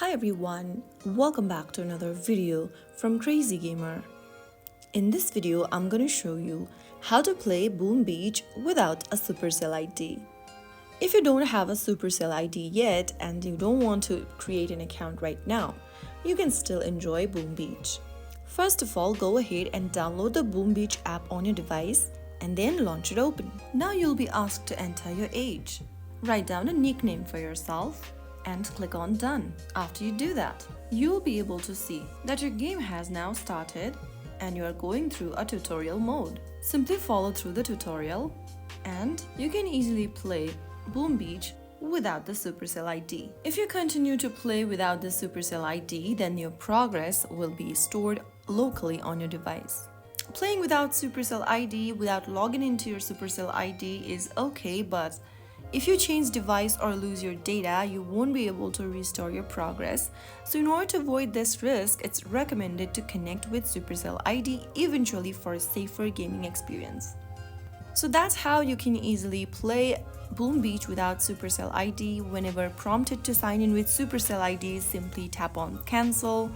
Hi everyone, welcome back to another video from Crazy Gamer. In this video, I'm gonna show you how to play Boom Beach without a Supercell ID. If you don't have a Supercell ID yet and you don't want to create an account right now, you can still enjoy Boom Beach. First of all, go ahead and download the Boom Beach app on your device and then launch it open. Now you'll be asked to enter your age. Write down a nickname for yourself and click on Done. After you do that, you'll be able to see that your game has now started and you are going through a tutorial mode. Simply follow through the tutorial and you can easily play Boom Beach without the Supercell ID. If you continue to play without the Supercell ID, then your progress will be stored locally on your device. Playing without Supercell ID, without logging into your Supercell ID is okay, but if you change device or lose your data, you won't be able to restore your progress. So in order to avoid this risk, it's recommended to connect with Supercell ID eventually for a safer gaming experience. So that's how you can easily play Boom Beach without Supercell ID. Whenever prompted to sign in with Supercell ID, simply tap on Cancel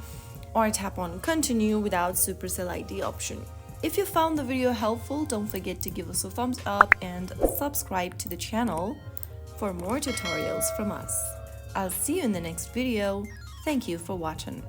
or tap on Continue without Supercell ID option. If you found the video helpful, don't forget to give us a thumbs up and subscribe to the channel for more tutorials from us. I'll see you in the next video. Thank you for watching.